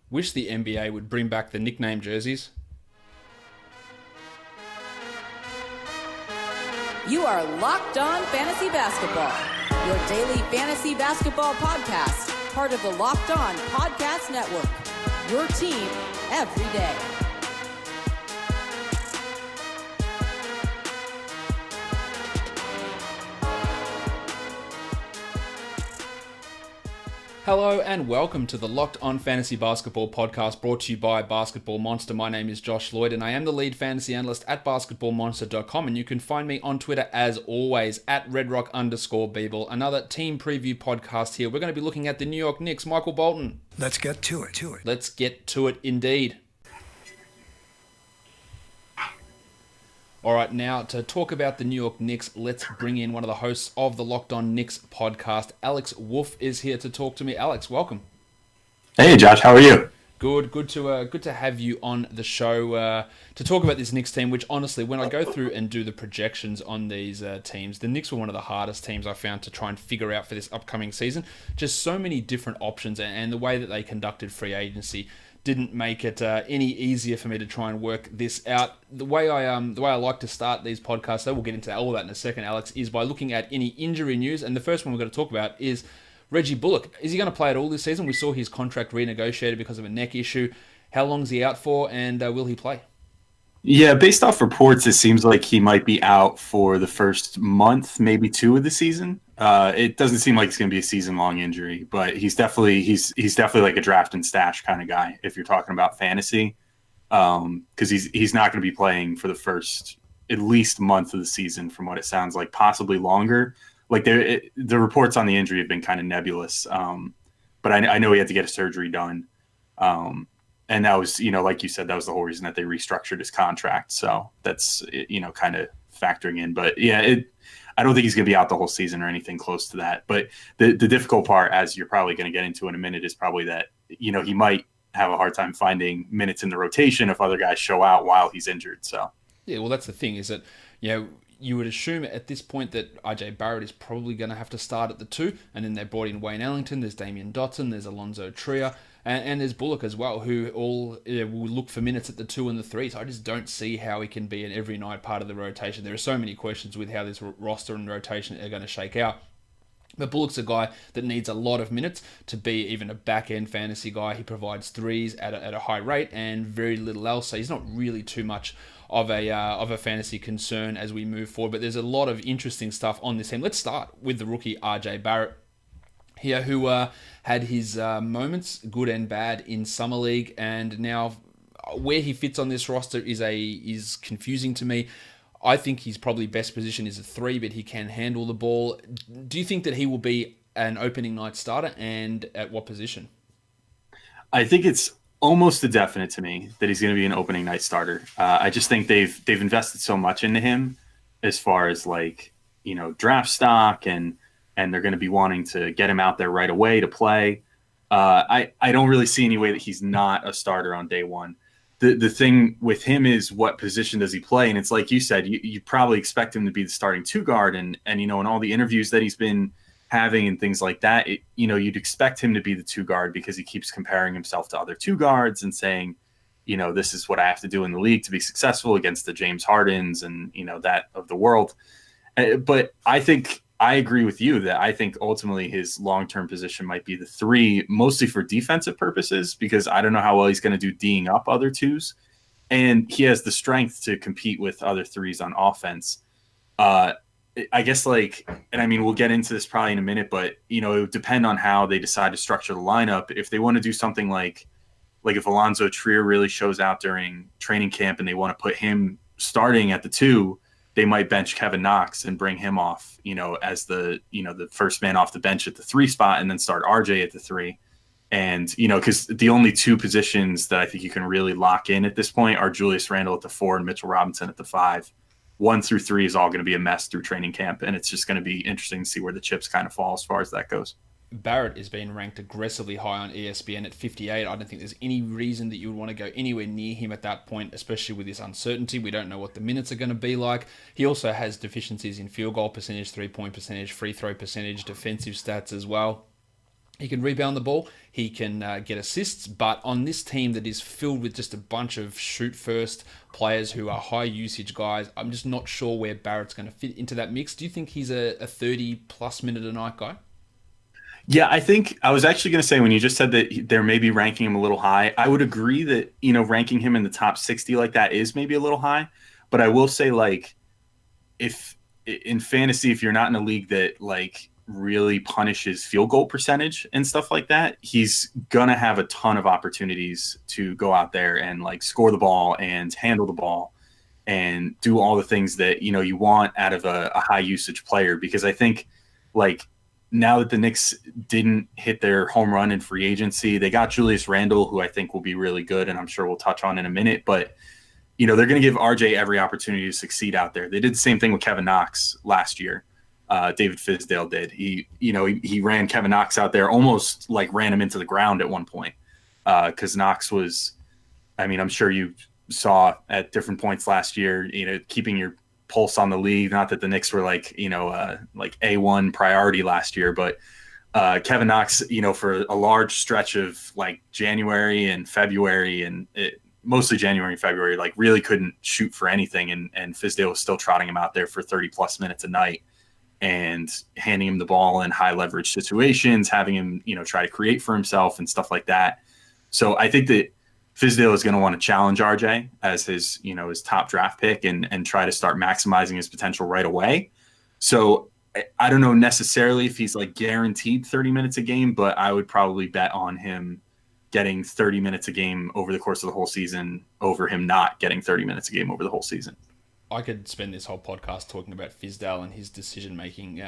Wish the NBA would bring back the nickname jerseys. You are Locked On Fantasy Basketball, your daily fantasy basketball podcast, part of the Locked On Podcast Network, your team every day. Hello and welcome to the Locked On Fantasy Basketball podcast brought to you by Basketball Monster. My name is Josh Lloyd and I am the lead fantasy analyst at basketballmonster.com, and you can find me on Twitter as always at redrock_Beeble. Another team preview podcast here. We're going to be looking at the New York Knicks. Michael Bolton. Let's get to it. Let's get to it indeed. All right, now to talk about the New York Knicks, let's bring in one of the hosts of the Locked On Knicks podcast. Alex Wolfe is here to talk to me. Alex, welcome. Hey, Josh, how are you? Good to have you on the show to talk about this Knicks team. Which honestly, when I go through and do the projections on these teams, the Knicks were one of the hardest teams I found to try and figure out for this upcoming season. Just so many different options, and the way that they conducted free agency didn't make it any easier for me to try and work this out. The way I like to start these podcasts, though, we'll get into all that in a second, Alex, is by looking at any injury news. And the first one we're going to talk about is Reggie Bullock. Is he going to play at all this season? We saw his contract renegotiated because of a neck issue. How long is he out for, and will he play? Yeah, based off reports, it seems like he might be out for the first month, maybe two of the season. It doesn't seem like it's going to be a season-long injury, but he's definitely like a draft and stash kind of guy if you're talking about fantasy, because he's not going to be playing for the first at least month of the season, from what it sounds like, possibly longer. Like the reports on the injury have been kind of nebulous, but I know he had to get a surgery done. And that was, like you said, that was the whole reason that they restructured his contract. So that's, kind of factoring in. But yeah, I don't think he's going to be out the whole season or anything close to that. But the difficult part, as you're probably going to get into in a minute, is probably that, he might have a hard time finding minutes in the rotation if other guys show out while he's injured. So yeah, well, that's the thing, is that, you would assume at this point that RJ Barrett is probably going to have to start at the 2, and then they brought in Wayne Ellington, there's Damian Dotson, there's Alonzo Trier, and there's Bullock as well, who all will look for minutes at the 2 and the 3. So I just don't see how he can be an every night part of the rotation. There are so many questions with how this roster and rotation are going to shake out. But Bullock's a guy that needs a lot of minutes to be even a back-end fantasy guy. He provides threes at a high rate and very little else. So he's not really too much of a fantasy concern as we move forward. But there's a lot of interesting stuff on this team. Let's start with the rookie RJ Barrett here, who had his moments, good and bad, in Summer League, and now where he fits on this roster is confusing to me. I think his probably best position is a 3, but he can handle the ball. Do you think that he will be an opening night starter, and at what position? I think it's almost a definite to me that he's going to be an opening night starter. I just think they've invested so much into him as far as draft stock, and they're going to be wanting to get him out there right away to play. I don't really see any way that he's not a starter on day one. The thing with him is, what position does he play? And it's like you said, you probably expect him to be the starting 2 guard. And in all the interviews that he's been having and things like that, you'd expect him to be the 2 guard, because he keeps comparing himself to other 2 guards and saying, this is what I have to do in the league to be successful against the James Hardens and, that of the world. But I agree with you that I think ultimately his long-term position might be the 3, mostly for defensive purposes, because I don't know how well he's going to do D'ing up other 2s. And he has the strength to compete with other 3s on offense. I guess we'll get into this probably in a minute, but, it would depend on how they decide to structure the lineup. If they want to do something like if Alonzo Trier really shows out during training camp and they want to put him starting at the 2, they might bench Kevin Knox and bring him off, as the first man off the bench at the 3 spot, and then start RJ at the 3. And, because the only 2 positions that I think you can really lock in at this point are Julius Randle at the 4 and Mitchell Robinson at the 5. 1 through 3 is all going to be a mess through training camp, and it's just going to be interesting to see where the chips kind of fall as far as that goes. Barrett is being ranked aggressively high on ESPN at 58. I don't think there's any reason that you would want to go anywhere near him at that point, especially with this uncertainty. We don't know what the minutes are going to be like. He also has deficiencies in field goal percentage, 3-point percentage, free throw percentage, defensive stats as well. He can rebound the ball. He can get assists. But on this team that is filled with just a bunch of shoot-first players who are high-usage guys, I'm just not sure where Barrett's going to fit into that mix. Do you think he's a 30-plus minute a night guy? Yeah, I think I was actually going to say when you just said that they're maybe ranking him a little high, I would agree that, ranking him in the top 60 like that is maybe a little high. But I will say, like, if in fantasy, if you're not in a league that, like, really punishes field goal percentage and stuff like that, he's going to have a ton of opportunities to go out there and, like, score the ball and handle the ball and do all the things that, you want out of a high usage player. Because I think, like, now that the Knicks didn't hit their home run in free agency, they got Julius Randle, who I think will be really good, and I'm sure we'll touch on in a minute. But, they're going to give RJ every opportunity to succeed out there. They did the same thing with Kevin Knox last year. David Fizdale did. He ran Kevin Knox out there, almost like ran him into the ground at one point, because Knox was, I'm sure you saw at different points last year, keeping your pulse on the league. Not that the Knicks were like A1 priority last year, but Kevin Knox, for a large stretch of like January and February and mostly January and February, like really couldn't shoot for anything. And Fizdale was still trotting him out there for 30 plus minutes a night and handing him the ball in high leverage situations, having him, try to create for himself and stuff like that. So I think that Fizdale is going to want to challenge RJ as his top draft pick and try to start maximizing his potential right away. So I don't know necessarily if he's like guaranteed 30 minutes a game, but I would probably bet on him getting 30 minutes a game over the course of the whole season over him not getting 30 minutes a game over the whole season. I could spend this whole podcast talking about Fizdale and his decision-making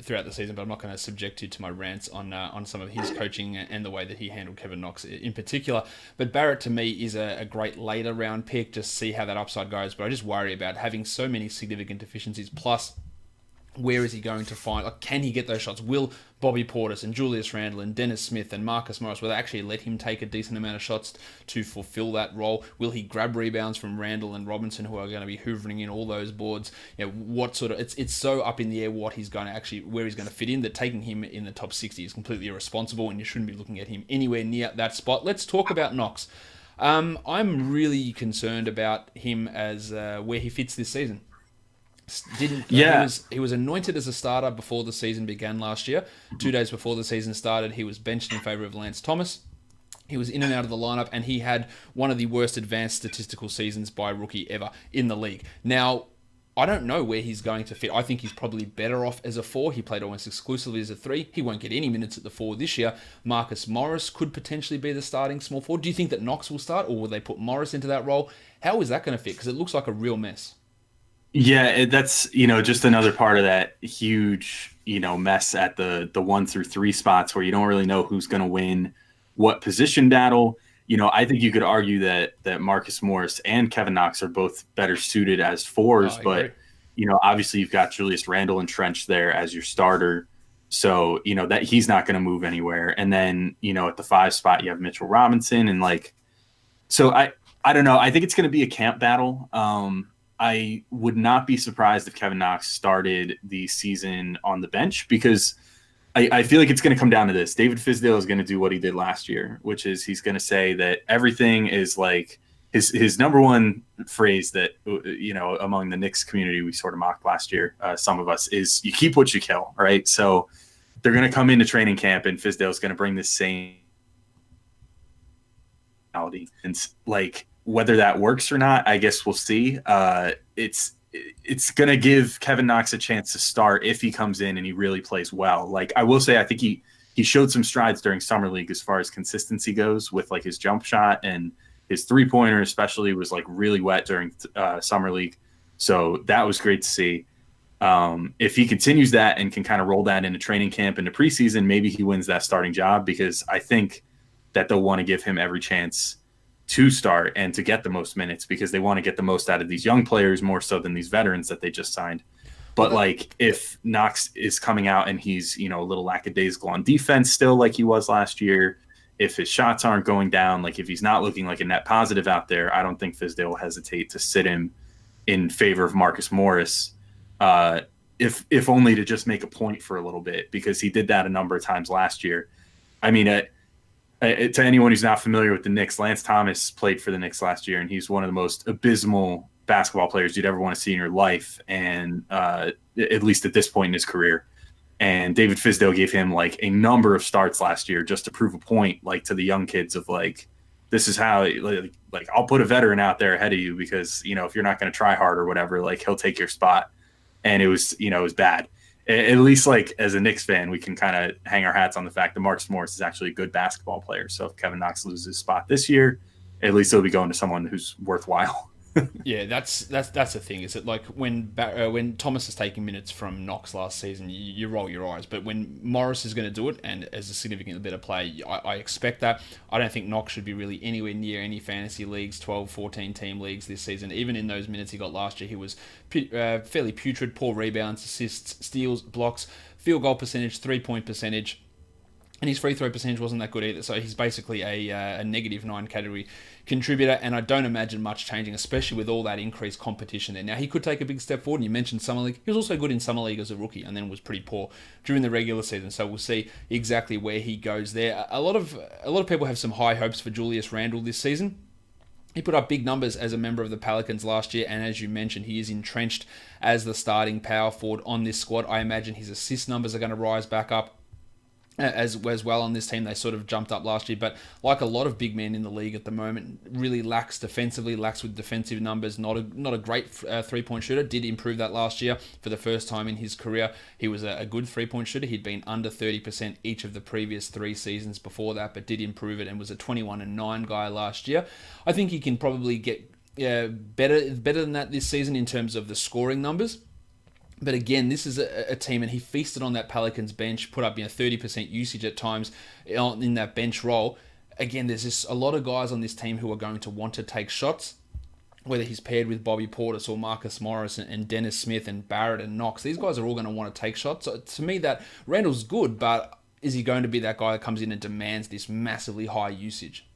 throughout the season, but I'm not going to subject you to my rants on some of his coaching and the way that he handled Kevin Knox in particular. But Barrett, to me, is a great later-round pick. Just see how that upside goes. But I just worry about having so many significant deficiencies, plus where is he going to find, like, can he get those shots? Will Bobby Portis and Julius Randle and Dennis Smith and Marcus Morris, will they actually let him take a decent amount of shots to fulfill that role? Will he grab rebounds from Randle and Robinson, who are going to be hoovering in all those boards? What sort of, it's so up in the air what he's going to actually, where he's going to fit in, that taking him in the top 60 is completely irresponsible, and you shouldn't be looking at him anywhere near that spot. Let's talk about Knox. I'm really concerned about him as where he fits this season. He was anointed as a starter before the season began last year. 2 days before the season started, he was benched in favor of Lance Thomas. He was in and out of the lineup, and he had one of the worst advanced statistical seasons by a rookie ever in the league. Now, I don't know where he's going to fit. I think he's probably better off as a 4. He played almost exclusively as a 3. He won't get any minutes at the 4 this year. Marcus Morris could potentially be the starting small forward. Do you think that Knox will start, or will they put Morris into that role? How is that going to fit? Because it looks like a real mess. Yeah, that's, just another part of that huge, mess at the 1 through 3 spots where you don't really know who's going to win what position battle. I think you could argue that Marcus Morris and Kevin Knox are both better suited as 4s, but, obviously you've got Julius Randle entrenched there as your starter. So, that he's not going to move anywhere. And then, at the 5 spot, you have Mitchell Robinson. And so I don't know. I think it's going to be a camp battle. I would not be surprised if Kevin Knox started the season on the bench, because I feel like it's going to come down to this. David Fizdale is going to do what he did last year, which is he's going to say that everything is like his number one phrase that, among the Knicks community, we sort of mocked last year, some of us, is you keep what you kill, right? So they're going to come into training camp and Fizdale is going to bring this same reality. And whether that works or not, I guess we'll see. It's going to give Kevin Knox a chance to start if he comes in and he really plays well. I will say, I think he showed some strides during Summer League as far as consistency goes with his jump shot, and his 3-pointer especially was really wet during Summer League. So that was great to see. If he continues that and can kind of roll that into training camp into preseason, maybe he wins that starting job, because I think that they'll want to give him every chance to start and to get the most minutes, because they want to get the most out of these young players more so than these veterans that they just signed. But if Knox is coming out and he's, a little lackadaisical on defense still like he was last year, if his shots aren't going down, if he's not looking like a net positive out there, I don't think Fizdale will hesitate to sit him in favor of Marcus Morris, if only to just make a point for a little bit, because he did that a number of times last year. I mean, to anyone who's not familiar with the Knicks, Lance Thomas played for the Knicks last year, and he's one of the most abysmal basketball players you'd ever want to see in your life, and at least at this point in his career. And David Fizdale gave him like a number of starts last year just to prove a point, like to the young kids of like, this is how, like I'll put a veteran out there ahead of you because, if you're not going to try hard or whatever, like he'll take your spot. And it was bad. At least like as a Knicks fan, we can kind of hang our hats on the fact that Marcus Morris is actually a good basketball player. So if Kevin Knox loses his spot this year, at least he'll be going to someone who's worthwhile. Yeah, that's the thing. Is that like when Thomas is taking minutes from Knox last season, you roll your eyes. But when Morris is going to do it, and as a significantly better player, I expect that. I don't think Knox should be really anywhere near any fantasy leagues, 12, 14 team leagues this season. Even in those minutes he got last year, he was fairly putrid. Poor rebounds, assists, steals, blocks, field goal percentage, 3-point percentage. And his free throw percentage wasn't that good either. So he's basically a -9 category contributor. And I don't imagine much changing, especially with all that increased competition there. Now, he could take a big step forward. And you mentioned Summer League. He was also good in Summer League as a rookie and then was pretty poor during the regular season. So we'll see exactly where he goes there. A lot of people have some high hopes for Julius Randle this season. He put up big numbers as a member of the Pelicans last year, and as you mentioned, he is entrenched as the starting power forward on this squad. I imagine his assist numbers are going to rise back up as well on this team. They sort of jumped up last year, but like a lot of big men in the league at the moment, really lacks defensively, lacks with defensive numbers, not a great three-point shooter. Did improve that last year for the first time in his career. He was a good three-point shooter. He'd been under 30% each of the previous 3 seasons before that, but did improve it and was a 21-9 guy last year. I think he can probably get better than that this season in terms of the scoring numbers. But again, this is a team, and he feasted on that Pelicans bench, put up 30% usage at times in that bench role. Again, there's just a lot of guys on this team who are going to want to take shots, whether he's paired with Bobby Portis or Marcus Morris and Dennis Smith and Barrett and Knox. These guys are all going to want to take shots. So to me, that Randall's good, but is he going to be that guy that comes in and demands this massively high usage?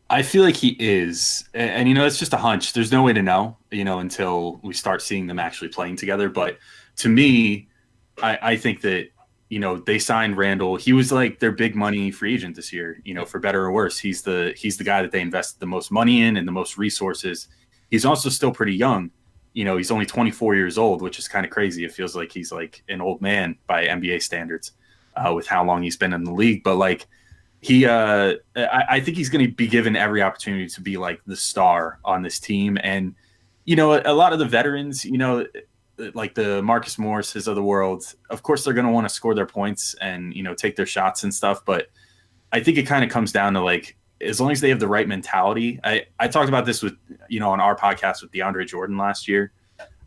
I feel like he is. And it's just a hunch. There's no way to know, until we start seeing them actually playing together. But to me, I think that, they signed Randle. He was like their big money free agent this year, for better or worse. He's the guy that they invested the most money in and the most resources. He's also still pretty young. He's only 24 years old, which is kind of crazy. It feels like he's like an old man by NBA standards with how long he's been in the league. But like, I think he's going to be given every opportunity to be like the star on this team. And, a lot of the veterans, like the Marcus Morrises of the world, of course, they're going to want to score their points and, take their shots and stuff. But I think it kind of comes down to like, as long as they have the right mentality. I talked about this with, on our podcast with DeAndre Jordan last year.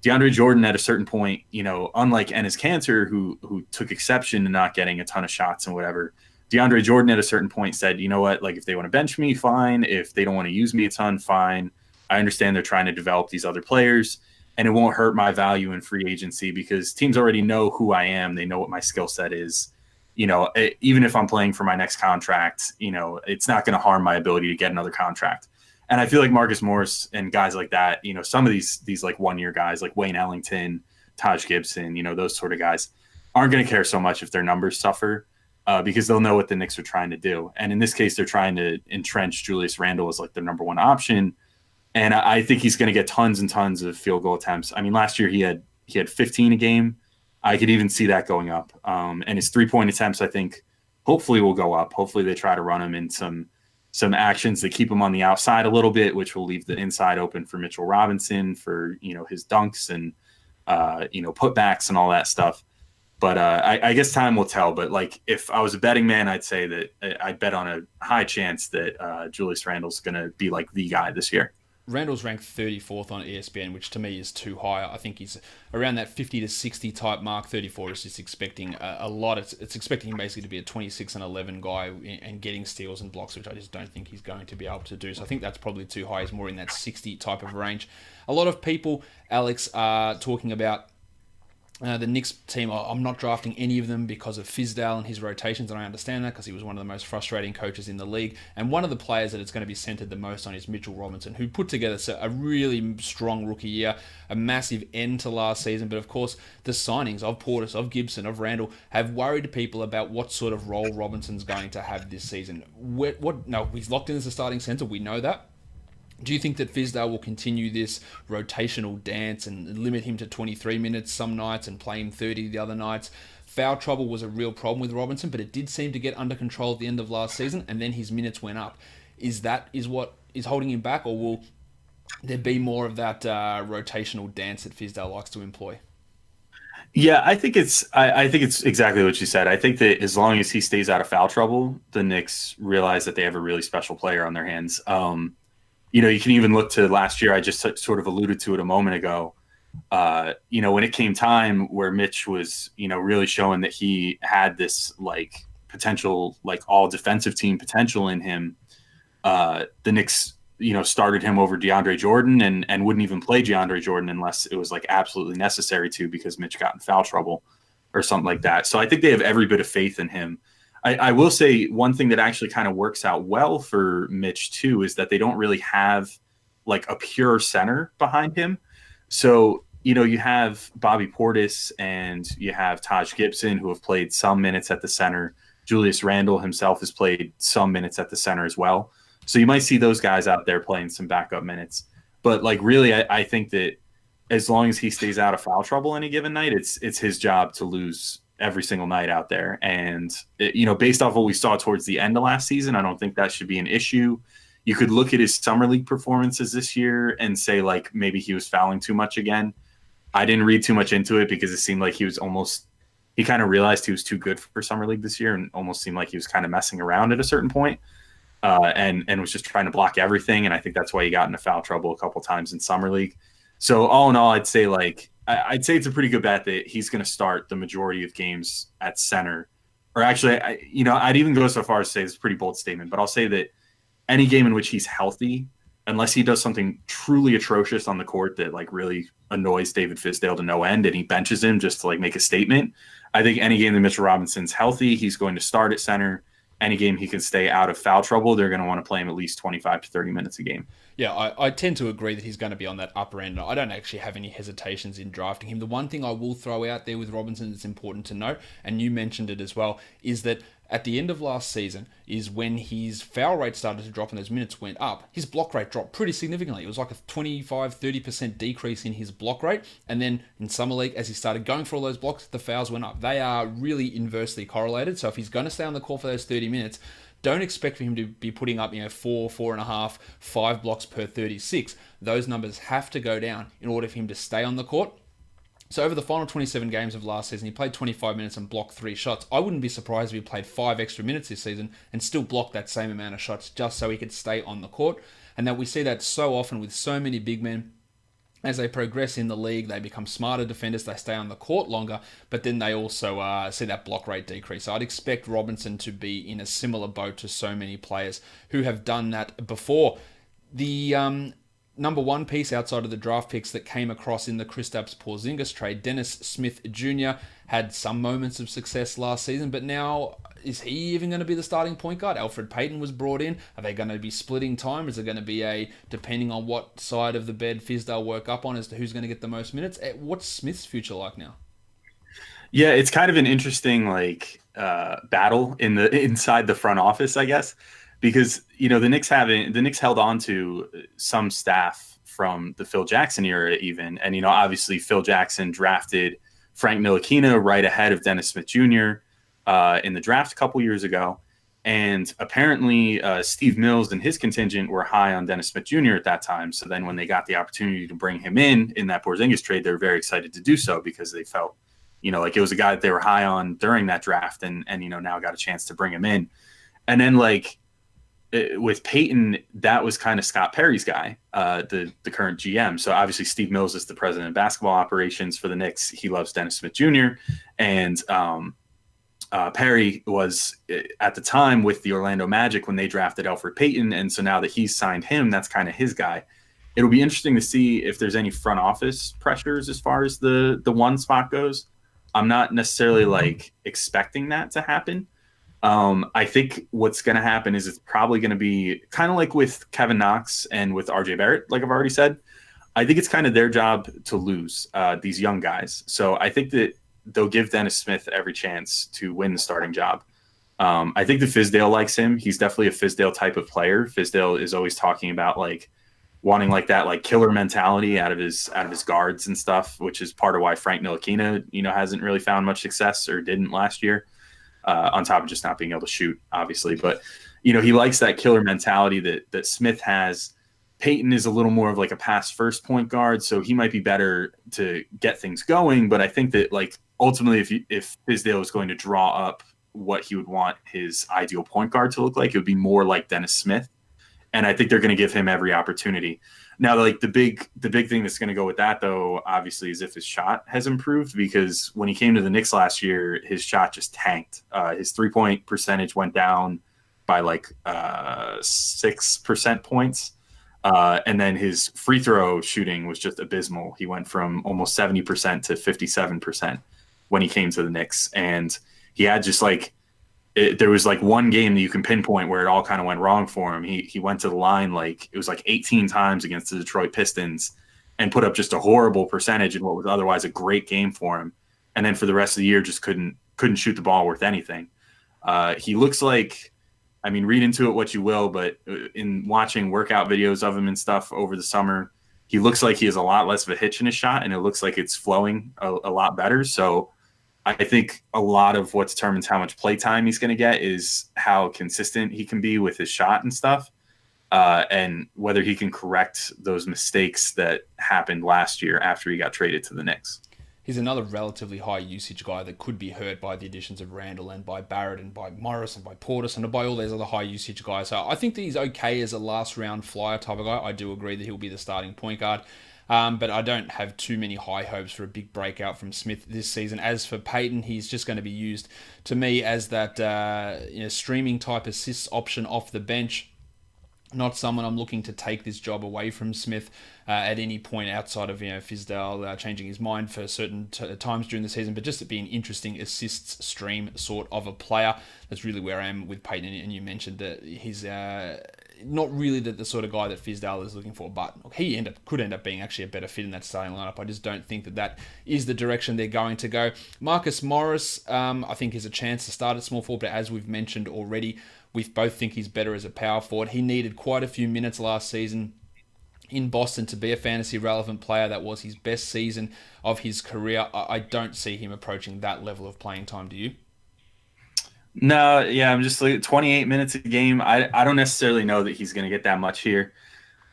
DeAndre Jordan at a certain point, unlike Enes Kanter, who took exception to not getting a ton of shots and whatever, DeAndre Jordan at a certain point said, you know what, like if they want to bench me, fine. If they don't want to use me a ton, fine. I understand they're trying to develop these other players and it won't hurt my value in free agency because teams already know who I am. They know what my skill set is. Even if I'm playing for my next contract, it's not going to harm my ability to get another contract. And I feel like Marcus Morris and guys like that, some of these like 1-year guys like Wayne Ellington, Taj Gibson, those sort of guys aren't going to care so much if their numbers suffer. Because they'll know what the Knicks are trying to do. And in this case, they're trying to entrench Julius Randle as like their number one option. And I think he's going to get tons and tons of field goal attempts. I mean, last year he had 15 a game. I could even see that going up. And his 3-point attempts, I think, hopefully will go up. Hopefully they try to run him in some actions that keep him on the outside a little bit, which will leave the inside open for Mitchell Robinson for, his dunks and, putbacks and all that stuff. But I guess time will tell. But like, if I was a betting man, I'd say that I'd bet on a high chance that Julius Randle's going to be like the guy this year. Randle's ranked 34th on ESPN, which to me is too high. I think he's around that 50 to 60 type mark. 34 is just expecting a lot. It's expecting him basically to be a 26-11 guy and getting steals and blocks, which I just don't think he's going to be able to do. So I think that's probably too high. He's more in that 60 type of range. A lot of people, Alex, are talking about The Knicks team, I'm not drafting any of them because of Fizdale and his rotations, and I understand that because he was one of the most frustrating coaches in the league. And one of the players that it's going to be centered the most on is Mitchell Robinson, who put together a really strong rookie year, a massive end to last season. But of course, the signings of Portis, of Gibson, of Randle have worried people about what sort of role Robinson's going to have this season. No, he's locked in as a starting center. We know that. Do you think that Fizdale will continue this rotational dance and limit him to 23 minutes some nights and play him 30 the other nights? Foul trouble was a real problem with Robinson, but it did seem to get under control at the end of last season, and then his minutes went up. Is what is holding him back, or will there be more of that rotational dance that Fizdale likes to employ? Yeah, I think it's exactly what you said. I think that as long as he stays out of foul trouble, the Knicks realize that they have a really special player on their hands. You can even look to last year. I just sort of alluded to it a moment ago. When it came time where Mitch was, really showing that he had this like potential, like all defensive team potential in him, the Knicks, started him over DeAndre Jordan and wouldn't even play DeAndre Jordan unless it was like absolutely necessary to, because Mitch got in foul trouble or something like that. So I think they have every bit of faith in him. I will say one thing that actually kind of works out well for Mitch too is that they don't really have like a pure center behind him. So, you have Bobby Portis and you have Taj Gibson, who have played some minutes at the center. Julius Randle himself has played some minutes at the center as well. So you might see those guys out there playing some backup minutes. But like really, I think that as long as he stays out of foul trouble any given night, it's his job to lose every single night out there. And, based off what we saw towards the end of last season, I don't think that should be an issue. You could look at his summer league performances this year and say, like, maybe he was fouling too much again. I didn't read too much into it because it seemed like he kind of realized he was too good for summer league this year and almost seemed like he was kind of messing around at a certain point, and was just trying to block everything. And I think that's why he got into foul trouble a couple times in summer league. So all in all, I'd say it's a pretty good bet that he's going to start the majority of games at center. Or actually, I'd even go so far as to say, it's a pretty bold statement, but I'll say that any game in which he's healthy, unless he does something truly atrocious on the court that like really annoys David Fizdale to no end and he benches him just to like make a statement, I think any game that Mitchell Robinson's healthy, he's going to start at center. Any game he can stay out of foul trouble, they're going to want to play him at least 25 to 30 minutes a game. Yeah, I tend to agree that he's going to be on that upper end. I don't actually have any hesitations in drafting him. The one thing I will throw out there with Robinson that's important to note, and you mentioned it as well, is that at the end of last season is when his foul rate started to drop and those minutes went up. His block rate dropped pretty significantly. It was like a 25-30% decrease in his block rate. And then in Summer League, as he started going for all those blocks, the fouls went up. They are really inversely correlated. So if he's going to stay on the court for those 30 minutes, don't expect for him to be putting up, 4.5, 5 blocks per 36. Those numbers have to go down in order for him to stay on the court. So over the final 27 games of last season, he played 25 minutes and blocked 3 shots. I wouldn't be surprised if he played 5 extra minutes this season and still blocked that same amount of shots just so he could stay on the court. And that we see that so often with so many big men. As they progress in the league, they become smarter defenders, they stay on the court longer, but then they also see that block rate decrease. So I'd expect Robinson to be in a similar boat to so many players who have done that before. The number one piece outside of the draft picks that came across in the Kristaps Porzingis trade, Dennis Smith Jr. had some moments of success last season, but now is he even going to be the starting point guard? Elfrid Payton was brought in. Are they going to be splitting time? Is it going to be depending on what side of the bed Fizdale work up on as to who's going to get the most minutes? What's Smith's future like now? Yeah, it's kind of an interesting battle inside the front office, I guess, because the Knicks held on to some staff from the Phil Jackson era even, and obviously Phil Jackson drafted Frank Ntilikina right ahead of Dennis Smith Jr. In the draft a couple years ago. And apparently Steve Mills and his contingent were high on Dennis Smith Jr. at that time. So then when they got the opportunity to bring him in that Porzingis trade, they were very excited to do so because they felt, like it was a guy that they were high on during that draft and now got a chance to bring him in. And then with Payton, that was kind of Scott Perry's guy, the current GM. So obviously Steve Mills is the president of basketball operations for the Knicks. He loves Dennis Smith Jr. And Perry was at the time with the Orlando Magic when they drafted Elfrid Payton. And so now that he's signed him, that's kind of his guy. It'll be interesting to see if there's any front office pressures as far as the one spot goes. I'm not necessarily like expecting that to happen. I think what's going to happen is it's probably going to be kind of like with Kevin Knox and with RJ Barrett, like I've already said. I think it's kind of their job to lose these young guys. So I think that they'll give Dennis Smith every chance to win the starting job. I think that Fizdale likes him. He's definitely a Fizdale type of player. Fizdale is always talking about like wanting like that like killer mentality out of his guards and stuff, which is part of why Frank Ntilikina, hasn't really found much success or didn't last year. On top of just not being able to shoot, obviously. But, he likes that killer mentality that Smith has. Payton is a little more of like a pass-first point guard, so he might be better to get things going. But I think that, like, ultimately, if Fizdale is going to draw up what he would want his ideal point guard to look like, it would be more like Dennis Smith. And I think they're going to give him every opportunity. Now, like the big thing that's going to go with that, though, obviously, is if his shot has improved, because when he came to the Knicks last year, his shot just tanked. His 3-point percentage went down by like 6% points. And then his free throw shooting was just abysmal. He went from almost 70% to 57% when he came to the Knicks. And he had just like, there was like one game that you can pinpoint where it all kind of went wrong for him. He went to the line like it was like 18 times against the Detroit Pistons and put up just a horrible percentage in what was otherwise a great game for him. And then for the rest of the year, just couldn't shoot the ball worth anything. He looks like, I mean, read into it what you will, but in watching workout videos of him and stuff over the summer, he looks like he has a lot less of a hitch in his shot, and it looks like it's flowing a lot better. So I think a lot of what determines how much play time he's going to get is how consistent he can be with his shot and stuff, and whether he can correct those mistakes that happened last year after he got traded to the Knicks. He's another relatively high usage guy that could be hurt by the additions of Randle and by Barrett and by Morris and by Portis and by all these other high usage guys. So I think that he's okay as a last round flyer type of guy. I do agree that he'll be the starting point guard. But I don't have too many high hopes for a big breakout from Smith this season. As for Payton, he's just going to be used, to me, as that streaming type assists option off the bench. Not someone I'm looking to take this job away from Smith at any point outside of Fizdale changing his mind for certain times during the season, but just to be an interesting assists stream sort of a player. That's really where I am with Payton, and you mentioned that he's not really the sort of guy that Fizdale is looking for, but he could end up being actually a better fit in that starting lineup. I just don't think that is the direction they're going to go. Marcus Morris, I think, has a chance to start at small forward, but as we've mentioned already, we both think he's better as a power forward. He needed quite a few minutes last season in Boston to be a fantasy relevant player. That was his best season of his career. I don't see him approaching that level of playing time. Do you? No, yeah, I'm just like 28 minutes a game. I don't necessarily know that he's going to get that much here.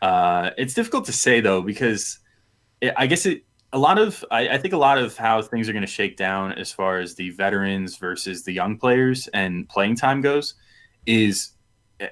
It's difficult to say though, because I think a lot of how things are going to shake down as far as the veterans versus the young players and playing time goes is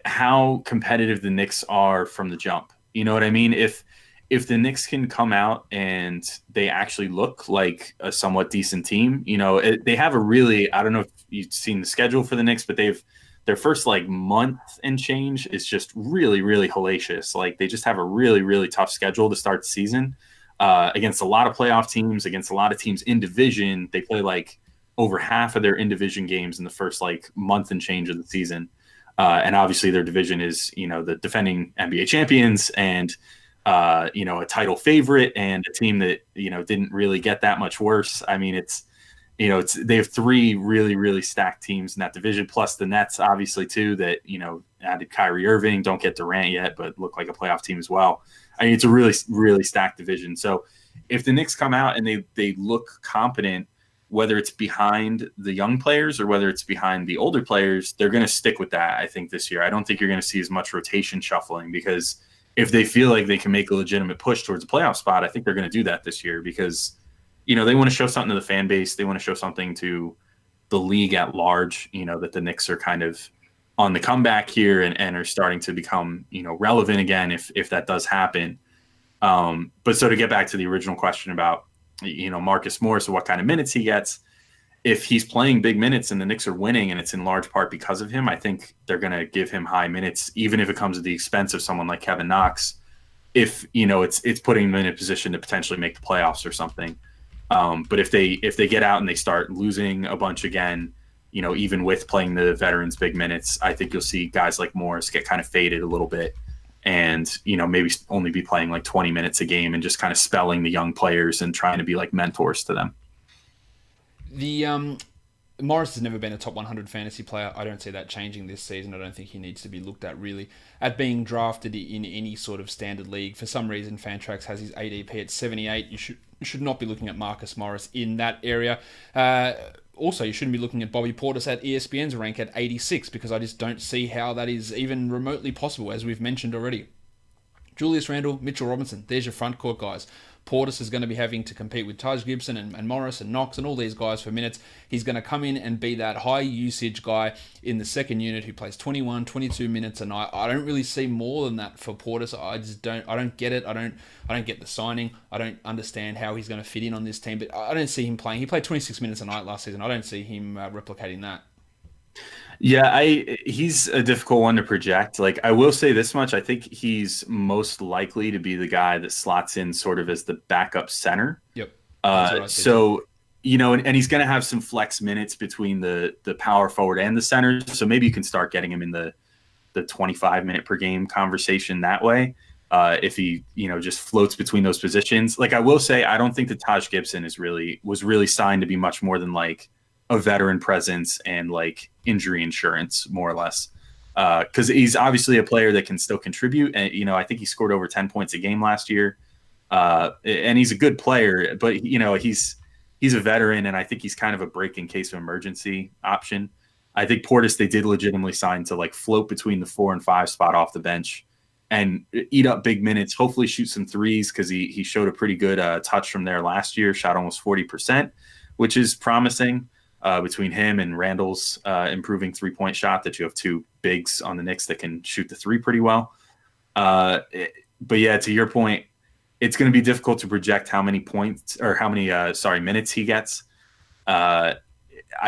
how competitive the Knicks are from the jump. You know what I mean? If the Knicks can come out and they actually look like a somewhat decent team, they have a really, I don't know if you've seen the schedule for the Knicks, but their first like month and change is just really, really hellacious. Like they just have a really, really tough schedule to start the season against a lot of playoff teams, against a lot of teams in division. They play like over half of their in-division games in the first like month and change of the season. And obviously their division is, the defending NBA champions and, a title favorite and a team that, didn't really get that much worse. I mean, they have three really, really stacked teams in that division, plus the Nets, obviously, too, that, added Kyrie Irving, don't get Durant yet, but look like a playoff team as well. I mean, it's a really, really stacked division. So if the Knicks come out and they look competent, whether it's behind the young players or whether it's behind the older players, they're going to stick with that, I think, this year. I don't think you're going to see as much rotation shuffling, because if they feel like they can make a legitimate push towards a playoff spot, I think they're going to do that this year, because, they want to show something to the fan base. They want to show something to the league at large, that the Knicks are kind of on the comeback here and are starting to become, relevant again if that does happen. But so to get back to the original question about, Marcus Morris, what kind of minutes he gets, if he's playing big minutes and the Knicks are winning and it's in large part because of him, I think they're going to give him high minutes, even if it comes at the expense of someone like Kevin Knox, if it's putting them in a position to potentially make the playoffs or something. But if they get out and they start losing a bunch again, even with playing the veterans big minutes, I think you'll see guys like Morris get kind of faded a little bit, and maybe only be playing like 20 minutes a game and just kind of spelling the young players and trying to be like mentors to them. The Morris has never been a top 100 fantasy player. I don't see that changing this season. I don't think he needs to be looked at really at being drafted in any sort of standard league. For some reason, Fantrax has his ADP at 78. You should not be looking at Marcus Morris in that area. Also, you shouldn't be looking at Bobby Portis at ESPN's rank at 86, because I just don't see how that is even remotely possible, as we've mentioned already. Julius Randle, Mitchell Robinson, there's your front court guys. Portis is going to be having to compete with Taj Gibson and Morris and Knox and all these guys for minutes. He's going to come in and be that high usage guy in the second unit who plays 21, 22 minutes a night. I don't really see more than that for Portis. I don't get it. I don't get the signing. I don't understand how he's going to fit in on this team, but I don't see him playing. He played 26 minutes a night last season. I don't see him replicating that. Yeah, he's a difficult one to project. Like, I will say this much: I think he's most likely to be the guy that slots in sort of as the backup center. Yep. So, and he's going to have some flex minutes between the power forward and the center. So maybe you can start getting him in the 25-minute per game conversation that way. If he, just floats between those positions. Like, I will say, I don't think that Taj Gibson was really signed to be much more than like a veteran presence and like injury insurance, more or less, because he's obviously a player that can still contribute. And I think he scored over 10 points a game last year, and he's a good player. But he's a veteran, and I think he's kind of a break in case of emergency option. I think Portis, they did legitimately sign to like float between the 4 and 5 spot off the bench and eat up big minutes. Hopefully, shoot some threes, because he showed a pretty good touch from there last year. Shot almost 40%, which is promising. Between him and Randle's improving three-point shot, that you have two bigs on the Knicks that can shoot the three pretty well. But yeah, to your point, it's going to be difficult to project how many points or how many minutes he gets. I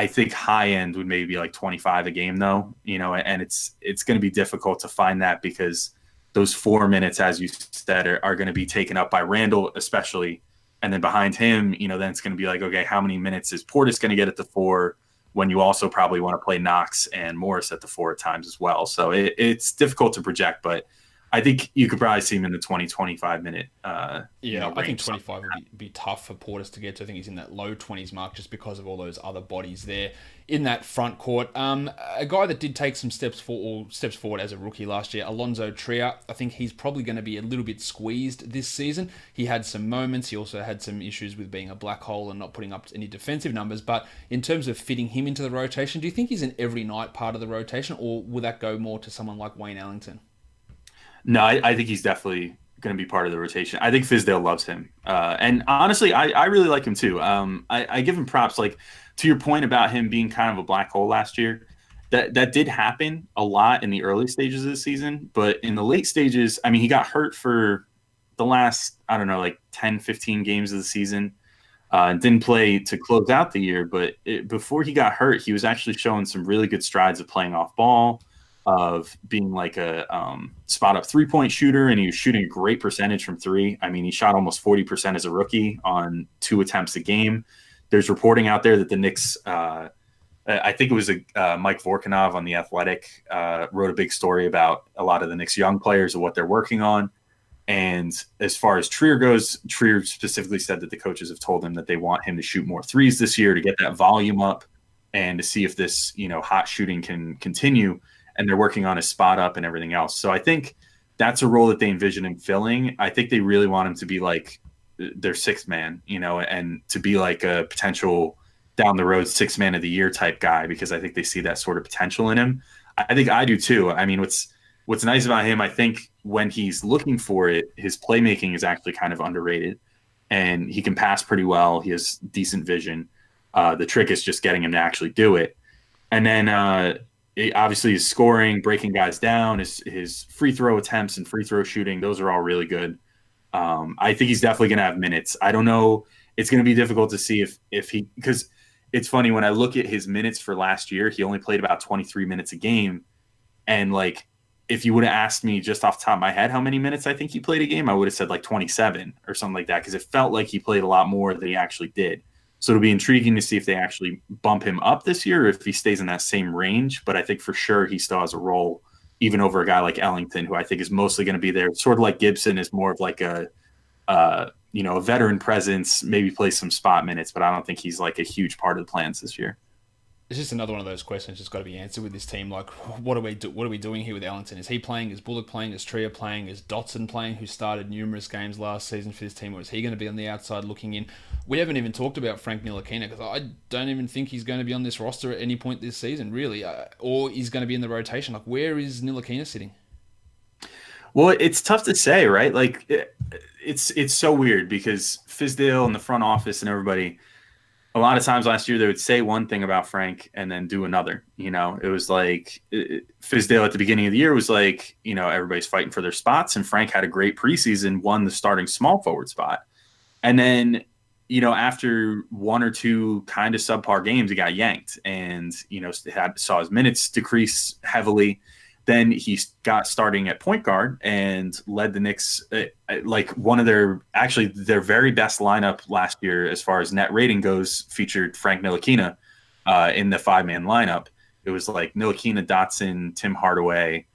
think high end would maybe be like 25 a game though, and it's going to be difficult to find that, because those 4 minutes, as you said, are going to be taken up by Randle especially. And then behind him, then it's going to be like, okay, how many minutes is Portis going to get at the 4, when you also probably want to play Knox and Morris at the 4 at times as well. So it's difficult to project, but I think you could probably see him in the 20, 25 minute. I think 25 would be tough for Portis to get to. I think he's in that low 20s mark, just because of all those other bodies there in that front court. A guy that did take some steps forward as a rookie last year, Alonzo Trier. I think he's probably going to be a little bit squeezed this season. He had some moments. He also had some issues with being a black hole and not putting up any defensive numbers. But in terms of fitting him into the rotation, do you think he's an every night part of the rotation, or will that go more to someone like Wayne Ellington? No, I think he's definitely going to be part of the rotation. I think Fizdale loves him. And honestly, I really like him too. I give him props. Like, to your point about him being kind of a black hole last year, that did happen a lot in the early stages of the season. But in the late stages, I mean, he got hurt for the last, 10, 15 games of the season. Didn't play to close out the year. But before he got hurt, he was actually showing some really good strides of playing off ball, of being like a spot up 3-point shooter, and he was shooting a great percentage from 3. I mean, he shot almost 40% as a rookie on 2 attempts a game. There's reporting out there that the Knicks, I think it was Mike Vorkunov on The Athletic, wrote a big story about a lot of the Knicks young players and what they're working on. And as far as Trier goes, Trier specifically said that the coaches have told him that they want him to shoot more threes this year to get that volume up and to see if this, hot shooting can continue. And they're working on his spot up and everything else. So I think that's a role that they envision him filling. I think they really want him to be like their 6th man, and to be like a potential down the road 6th man of the year type guy, because I think they see that sort of potential in him. I think I do too. I mean, what's nice about him, I think when he's looking for it, his playmaking is actually kind of underrated, and he can pass pretty well. He has decent vision. The trick is just getting him to actually do it. And then, obviously his scoring, breaking guys down, his free throw attempts and free throw shooting, those are all really good. I think he's definitely going to have minutes. I don't know. It's going to be difficult to see if he, because it's funny when I look at his minutes for last year, he only played about 23 minutes a game. And like if you would have asked me just off the top of my head how many minutes I think he played a game, I would have said like 27 or something like that, because it felt like he played a lot more than he actually did. So it'll be intriguing to see if they actually bump him up this year or if he stays in that same range. But I think for sure he still has a role, even over a guy like Ellington, who I think is mostly going to be there. Sort of like Gibson is more of like a veteran presence, maybe play some spot minutes, but I don't think he's like a huge part of the plans this year. It's just another one of those questions that's got to be answered with this team. Like, what are we doing here with Ellington? Is he playing? Is Bullock playing? Is Trier playing? Is Dotson playing, who started numerous games last season for this team? Or is he going to be on the outside looking in? We haven't even talked about Frank Ntilikina, because I don't even think he's going to be on this roster at any point this season, really. Or he's going to be in the rotation. Like, where is Ntilikina sitting? Well, it's tough to say, right? Like, it's so weird because Fizdale and the front office and everybody, a lot of times last year they would say one thing about Frank and then do another. It was like Fizdale at the beginning of the year was like, everybody's fighting for their spots, and Frank had a great preseason, won the starting small forward spot. And then, after one or two kind of subpar games, he got yanked and, saw his minutes decrease heavily. Then he got starting at point guard and led the Knicks, like one of their very best lineup last year as far as net rating goes, featured Frank Ntilikina in the 5-man lineup. It was like Ntilikina, Dotson, Tim Hardaway,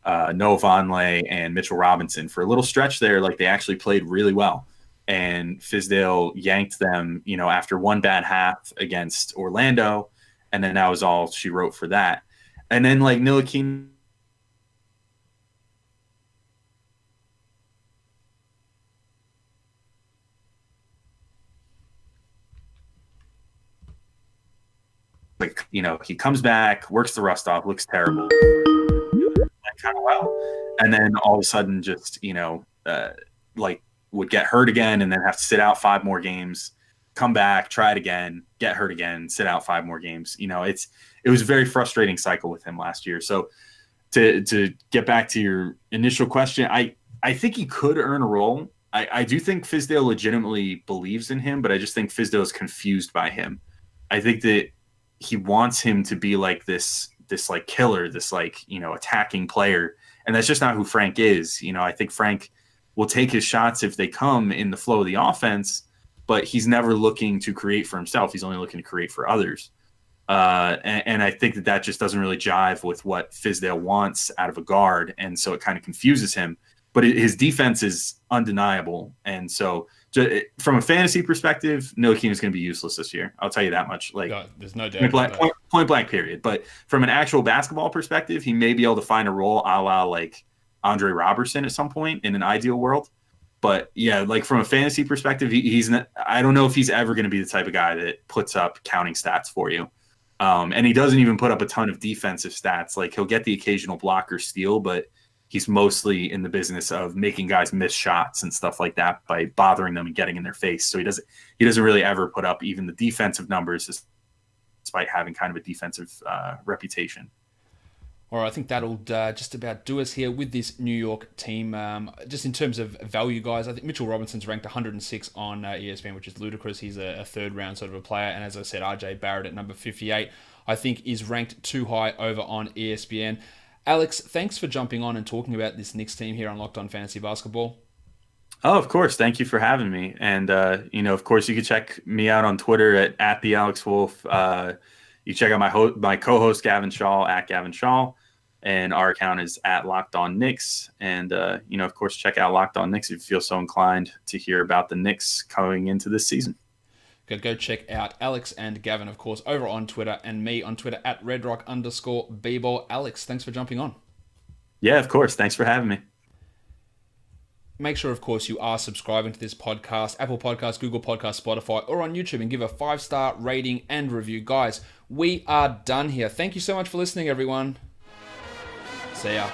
Noah Vonleh, and Mitchell Robinson. For a little stretch there, like they actually played really well. And Fizdale yanked them, after one bad half against Orlando, and then that was all she wrote for that. And then like Ntilikina, he comes back, works the rust off, looks terrible, kind of well, and then all of a sudden just would get hurt again and then have to sit out 5 more games, come back, try it again, get hurt again, sit out 5 more games. It was a very frustrating cycle with him last year. So to get back to your initial question, I think he could earn a role. I do think Fizdale legitimately believes in him, but I just think Fizdale is confused by him. I think that he wants him to be like this like killer, this like, attacking player. And that's just not who Frank is. I think Frank will take his shots if they come in the flow of the offense, but he's never looking to create for himself. He's only looking to create for others. And I think that just doesn't really jive with what Fizdale wants out of a guard. And so it kind of confuses him, but his defense is undeniable. And so from a fantasy perspective, Ntilikina is going to be useless this year. I'll tell you that much. Like, no, there's no doubt. Point blank, period. But from an actual basketball perspective, he may be able to find a role a la like Andre Robertson at some point in an ideal world. But yeah, like from a fantasy perspective, he's not, I don't know if he's ever going to be the type of guy that puts up counting stats for you. And he doesn't even put up a ton of defensive stats. Like he'll get the occasional block or steal, but he's mostly in the business of making guys miss shots and stuff like that by bothering them and getting in their face. So he doesn't really ever put up even the defensive numbers, despite having kind of a defensive reputation. All right, I think that'll just about do us here with this New York team. Just in terms of value, guys, I think Mitchell Robinson's ranked 106 on ESPN, which is ludicrous. He's a third-round sort of a player. And as I said, RJ Barrett at number 58, I think is ranked too high over on ESPN. Alex, thanks for jumping on and talking about this Knicks team here on Locked On Fantasy Basketball. Oh, of course. Thank you for having me. And, of course, you can check me out on Twitter at the Alex Wolfe. You check out my co-host, Gavin Shaw, at Gavin Shaw. And our account is at Locked On Knicks. And, of course, check out Locked On Knicks if you feel so inclined to hear about the Knicks coming into this season. Go check out Alex and Gavin, of course, over on Twitter, and me on Twitter at redrock_bball. Alex, thanks for jumping on. Yeah, of course. Thanks for having me. Make sure, of course, you are subscribing to this podcast, Apple Podcasts, Google Podcasts, Spotify, or on YouTube, and give a 5-star rating and review. Guys, we are done here. Thank you so much for listening, everyone. See ya.